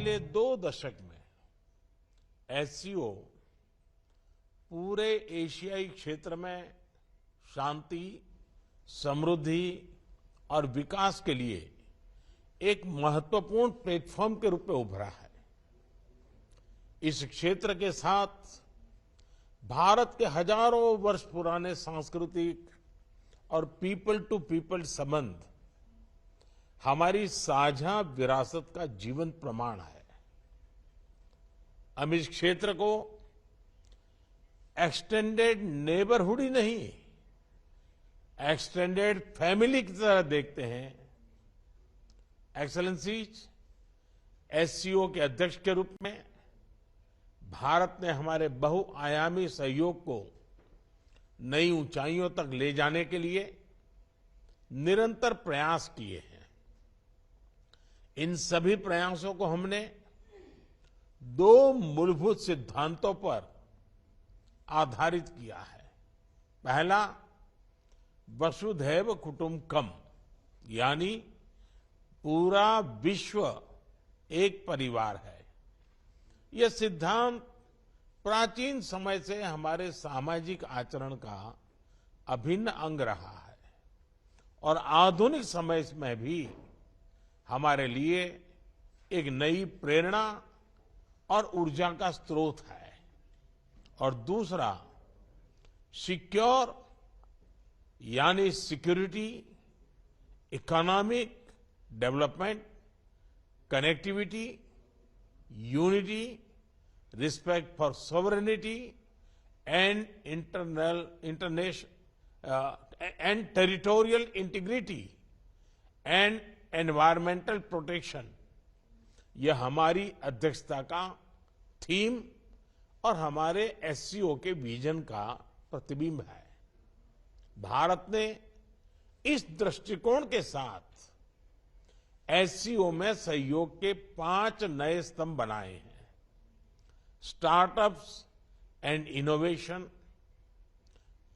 पिछले 2 दशक में एससीओ पूरे एशियाई क्षेत्र में शांति, समृद्धि और विकास के लिए एक महत्वपूर्ण प्लेटफॉर्म के रूप में उभरा है। इस क्षेत्र के साथ भारत के हजारों वर्ष पुराने सांस्कृतिक और पीपल टू पीपल संबंध हमारी साझा विरासत का जीवंत प्रमाण है। हम इस क्षेत्र को एक्सटेंडेड नेबरहुड ही नहीं, एक्सटेंडेड फैमिली की तरह देखते हैं। एक्सेलेंसीज, एससीओ के अध्यक्ष के रूप में भारत ने हमारे बहुआयामी सहयोग को नई ऊंचाइयों तक ले जाने के लिए निरंतर प्रयास किए हैं। इन सभी प्रयासों को हमने 2 मूलभूत सिद्धांतों पर आधारित किया है। पहला, वसुधैव कुटुंबकम, यानी पूरा विश्व एक परिवार है। यह सिद्धांत प्राचीन समय से हमारे सामाजिक आचरण का अभिन्न अंग रहा है और आधुनिक समय में भी हमारे लिए एक नई प्रेरणा और ऊर्जा का स्रोत है। और दूसरा, सिक्योर यानी security, economic development, connectivity, unity, respect for sovereignty and and territorial integrity and environmental protection, यह हमारी अध्यक्षता का थीम और हमारे एससीओ के विजन का प्रतिबिंब है। भारत ने इस दृष्टिकोण के साथ एससीओ में सहयोग के 5 नए स्तंभ बनाए हैं। Startups and innovation,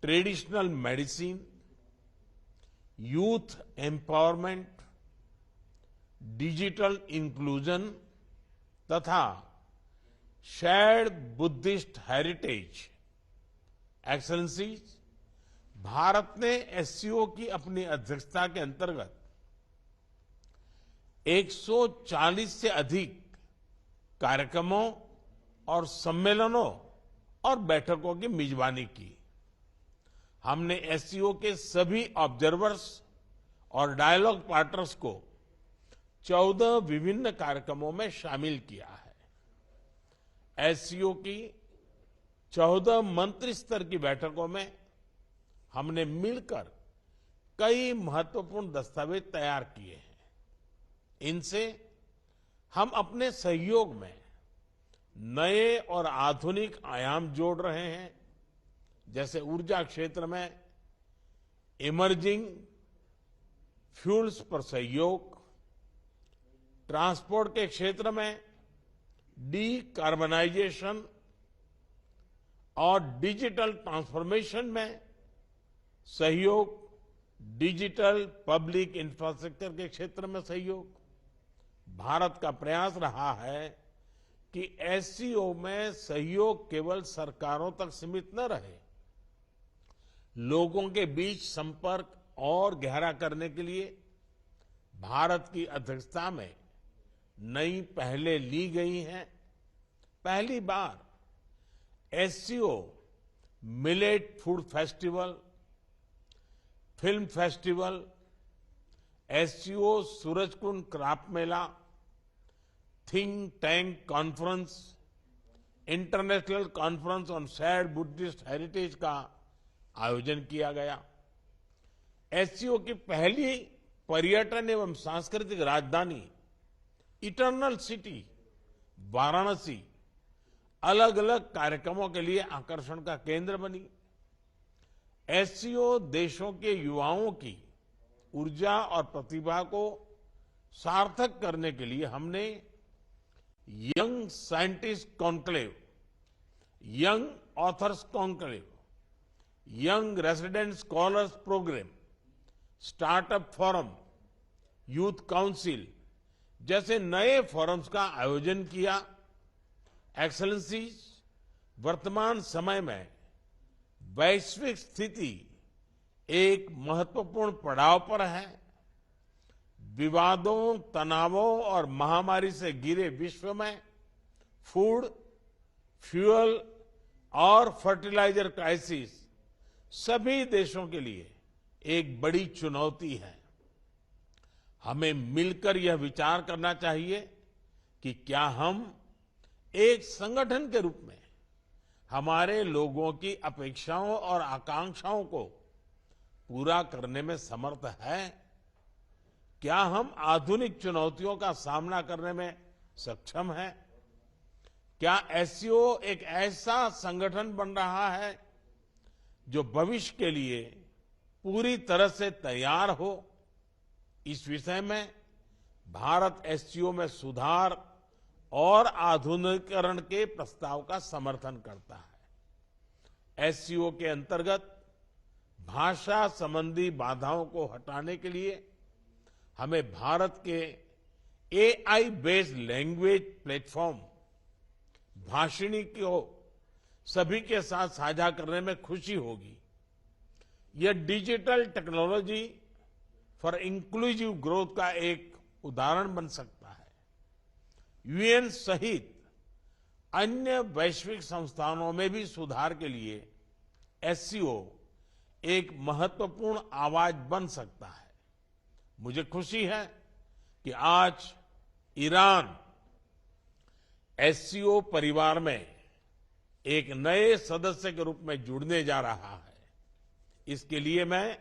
traditional medicine, youth empowerment, digital inclusion तथा shared Buddhist heritage. Excellencies, Bharat ने एससीओ की अपनी अध्यक्षता के अंतर्गत 140 से अधिक कार्यक्रमों और सम्मेलनों और बैठकों की मेजबानी की। हमने एससीओ के सभी ऑब्जर्वर्स और डायलॉग पार्टनर्स को 14 विभिन्न कार्यक्रमों में शामिल किया है। एससीओ की 14 मंत्री स्तर की बैठकों में हमने मिलकर कई महत्वपूर्ण दस्तावेज तैयार किए हैं। इनसे हम अपने सहयोग में नए और आधुनिक आयाम जोड़ रहे हैं, जैसे ऊर्जा क्षेत्र में इमर्जिंग फ्यूल्स पर सहयोग, ट्रांसपोर्ट के क्षेत्र में डीकार्बनाइजेशन और डिजिटल ट्रांसफॉर्मेशन में सहयोग, डिजिटल पब्लिक इंफ्रास्ट्रक्चर के क्षेत्र में सहयोग। भारत का प्रयास रहा है कि एससीओ में सहयोग केवल सरकारों तक सीमित न रहे, लोगों के बीच संपर्क और गहरा करने के लिए भारत की अध्यक्षता में नई पहलें ली गई हैं। पहली बार SCO millet food festival, film festival, SCO Surajkund craft mela, think tank conference, international conference on shared Buddhist heritage का आयोजन किया गया। एससीओ की पहली पर्यटन एवं सांस्कृतिक राजधानी इटर्नल सिटी वाराणसी अलग अलग कार्यक्रमों के लिए आकर्षण का केंद्र बनी। एससीओ देशों के युवाओं की ऊर्जा और प्रतिभा को सार्थक करने के लिए हमने young scientist conclave, young authors conclave, young resident scholars program, startup forum, youth council जैसे नए फोरम्स का आयोजन किया। एक्सेलेंसीज, वर्तमान समय में वैश्विक स्थिति एक महत्वपूर्ण पड़ाव पर है। विवादों, तनावों और महामारी से घिरे विश्व में फूड, फ्यूल और फर्टिलाइजर क्राइसिस सभी देशों के लिए एक बड़ी चुनौती है। हमें मिलकर यह विचार करना चाहिए कि क्या हम एक संगठन के रूप में हमारे लोगों की अपेक्षाओं और आकांक्षाओं को पूरा करने में समर्थ है। क्या हम आधुनिक चुनौतियों का सामना करने में सक्षम हैं? क्या एससीओ एक ऐसा संगठन बन रहा है जो भविष्य के लिए पूरी तरह से तैयार हो? इस विषय में भारत एससीओ में सुधार और आधुनिकीकरण के प्रस्ताव का समर्थन करता है। एससीओ के अंतर्गत भाषा संबंधी बाधाओं को हटाने के लिए हमें भारत के AI based language platform Bhashini को सभी के साथ साझा करने में खुशी होगी। यह digital technology for inclusive growth का एक उदाहरण बन सकता है। यूएन सहित अन्य वैश्विक संस्थानों में भी सुधार के लिए एससीओ एक महत्वपूर्ण आवाज बन सकता है। मुझे खुशी है कि आज ईरान एससीओ परिवार में एक नए सदस्य के रूप में जुड़ने जा रहा है। इसके लिए मैं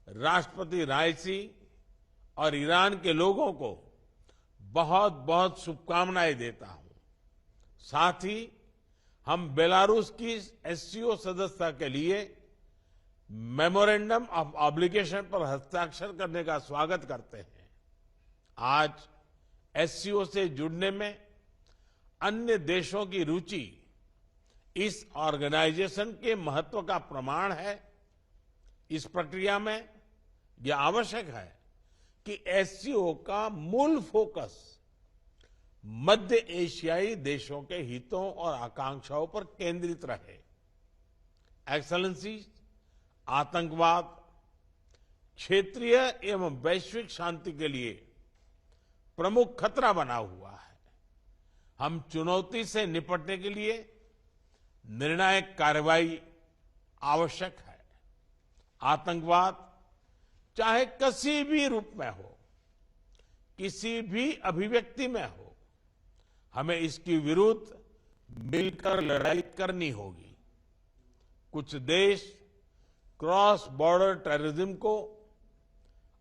राष्ट्रपति राइसी और ईरान के लोगों को बहुत बहुत शुभकामनाएं देता हूं। साथ ही हम बेलारूस की एससीओ सदस्यता के लिए मेमोरेंडम ऑफ ऑब्लिगेशन पर हस्ताक्षर करने का स्वागत करते हैं। आज एससीओ से जुड़ने में अन्य देशों की रुचि इस ऑर्गेनाइजेशन के महत्व का प्रमाण है। इस प्रक्रिया में यह आवश्यक है कि एससीओ का मूल फोकस मध्य एशियाई देशों के हितों और आकांक्षाओं पर केंद्रित रहे। एक्सेलेंसी, आतंकवाद क्षेत्रीय एवं वैश्विक शांति के लिए प्रमुख खतरा बना हुआ है। हम चुनौती से निपटने के लिए निर्णायक कार्रवाई आवश्यक है। आतंकवाद चाहे किसी भी रूप में हो, किसी भी अभिव्यक्ति में हो, हमें इसके विरुद्ध मिलकर लड़ाई करनी होगी। कुछ देश क्रॉस बॉर्डर टेररिज्म को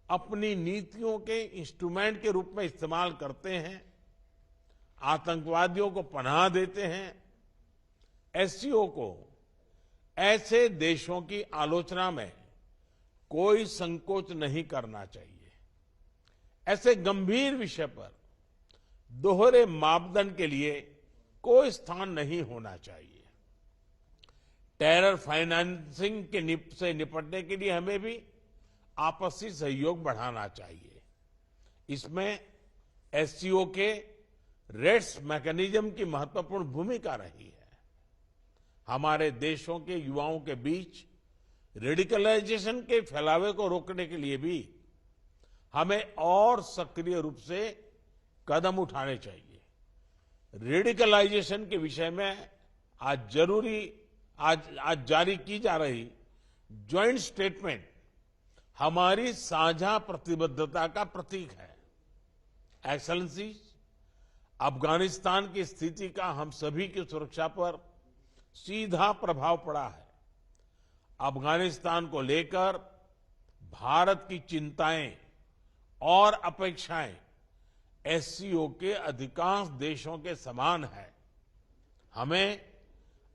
अपनी नीतियों के इंस्ट्रूमेंट के रूप में इस्तेमाल करते हैं, आतंकवादियों को पनाह देते हैं। एससीओ को ऐसे देशों की आलोचना में कोई संकोच नहीं करना चाहिए। ऐसे गंभीर विषय पर दोहरे मापदंड के लिए कोई स्थान नहीं होना चाहिए। टेरर फाइनेंसिंग से निपटने के लिए हमें भी आपसी सहयोग बढ़ाना चाहिए। इसमें एससीओ के रेड्स मैकेनिज्म की महत्वपूर्ण भूमिका रही है। हमारे देशों के युवाओं के बीच रेडिकलाइजेशन के फैलावे को रोकने के लिए भी हमें और सक्रिय रूप से कदम उठाने चाहिए। रेडिकलाइजेशन के विषय में आज जारी की जा रही ज्वाइंट स्टेटमेंट हमारी साझा प्रतिबद्धता का प्रतीक है। एक्सेलेंसी, अफगानिस्तान की स्थिति का हम सभी की सुरक्षा पर सीधा प्रभाव पड़ा है। अफगानिस्तान को लेकर भारत की चिंताएं और अपेक्षाएं एससीओ के अधिकांश देशों के समान है। हमें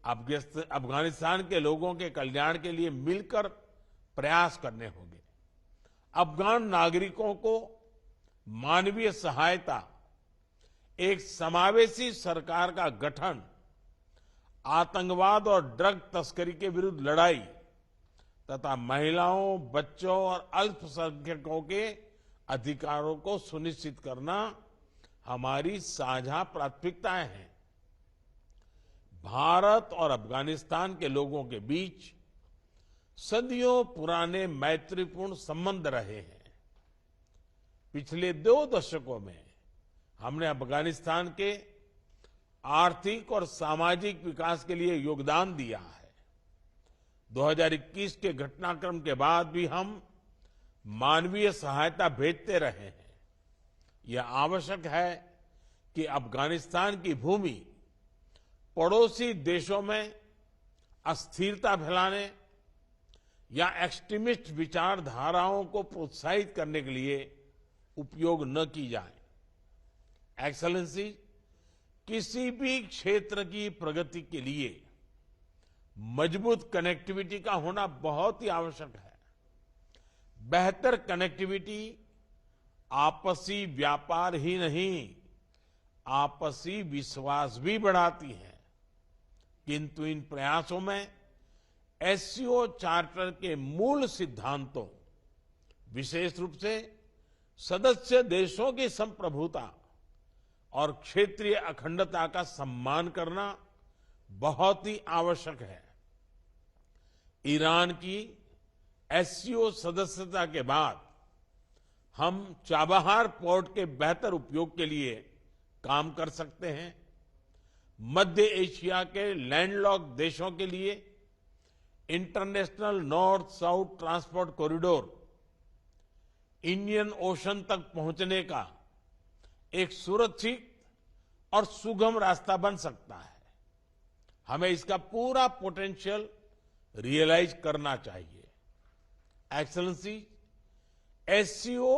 अफगानिस्तान के लोगों के कल्याण के लिए मिलकर प्रयास करने होंगे। अफगान नागरिकों को मानवीय सहायता, एक समावेशी सरकार का गठन, आतंकवाद और ड्रग तस्करी के विरुद्ध लड़ाई तथा महिलाओं, बच्चों और अल्पसंख्यकों के अधिकारों को सुनिश्चित करना, हमारी साझा प्राथमिकताएं हैं। भारत और अफगानिस्तान के लोगों के बीच सदियों पुराने मैत्रीपूर्ण संबंध रहे हैं। पिछले 2 दशकों में हमने अफगानिस्तान के आर्थिक और सामाजिक विकास के लिए योगदान दिया है। 2021 के घटनाक्रम के बाद भी हम मानवीय सहायता भेजते रहे हैं। यह आवश्यक है कि अफगानिस्तान की भूमि पड़ोसी देशों में अस्थिरता फैलाने या एक्सट्रीमिस्ट विचारधाराओं को प्रोत्साहित करने के लिए उपयोग न की जाए। एक्सेलेंसी, किसी भी क्षेत्र की प्रगति के लिए मजबूत कनेक्टिविटी का होना बहुत ही आवश्यक है। बेहतर कनेक्टिविटी आपसी व्यापार ही नहीं, आपसी विश्वास भी बढ़ाती है। किंतु इन प्रयासों में एससीओ चार्टर के मूल सिद्धांतों, विशेष रूप से सदस्य देशों की संप्रभुता और क्षेत्रीय अखंडता का सम्मान करना बहुत ही आवश्यक है। ईरान की एससीओ सदस्यता के बाद हम चाबहार पोर्ट के बेहतर उपयोग के लिए काम कर सकते हैं। मध्य एशिया के लैंडलॉक्ड देशों के लिए international north south transport corridor Indian ocean तक पहुंचने का एक सुरक्षित और सुगम रास्ता बन सकता है। हमें इसका पूरा पोटेंशियल रियलाइज करना चाहिए। एक्सेलेंसी, एससीओ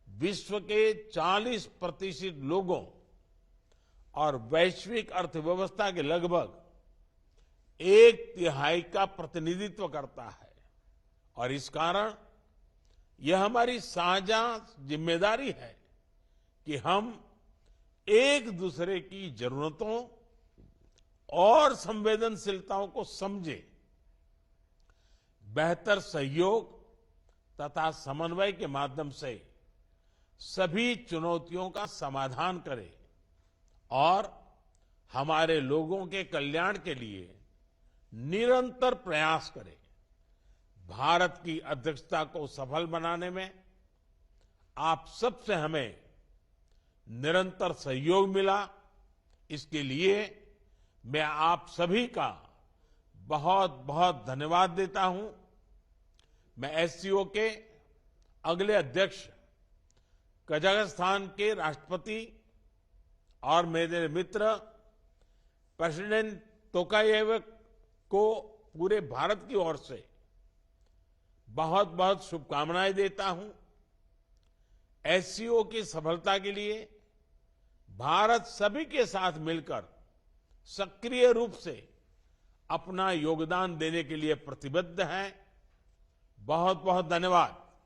विश्व के 40% लोगों और वैश्विक अर्थव्यवस्था के लगभग 1/3 का प्रतिनिधित्व करता है और इस कारण यह हमारी साझा जिम्मेदारी है कि हम एक दूसरे की जरूरतों और संवेदनशीलताओं को समझें, बेहतर सहयोग तथा समन्वय के माध्यम से सभी चुनौतियों का समाधान करें और हमारे लोगों के कल्याण के लिए निरंतर प्रयास करें। भारत की अध्यक्षता को सफल बनाने में आप सबसे हमें निरंतर सहयोग मिला। इसके लिए मैं आप सभी का बहुत बहुत धन्यवाद देता हूं। मैं एससीओ के अगले अध्यक्ष कजाकिस्तान के राष्ट्रपति और मेरे मित्र प्रेसिडेंट तोकायेव को पूरे भारत की ओर से बहुत बहुत शुभकामनाएं देता हूं। एससीओ की सफलता के लिए भारत सभी के साथ मिलकर सक्रिय रूप से अपना योगदान देने के लिए प्रतिबद्ध है। बहुत बहुत धन्यवाद।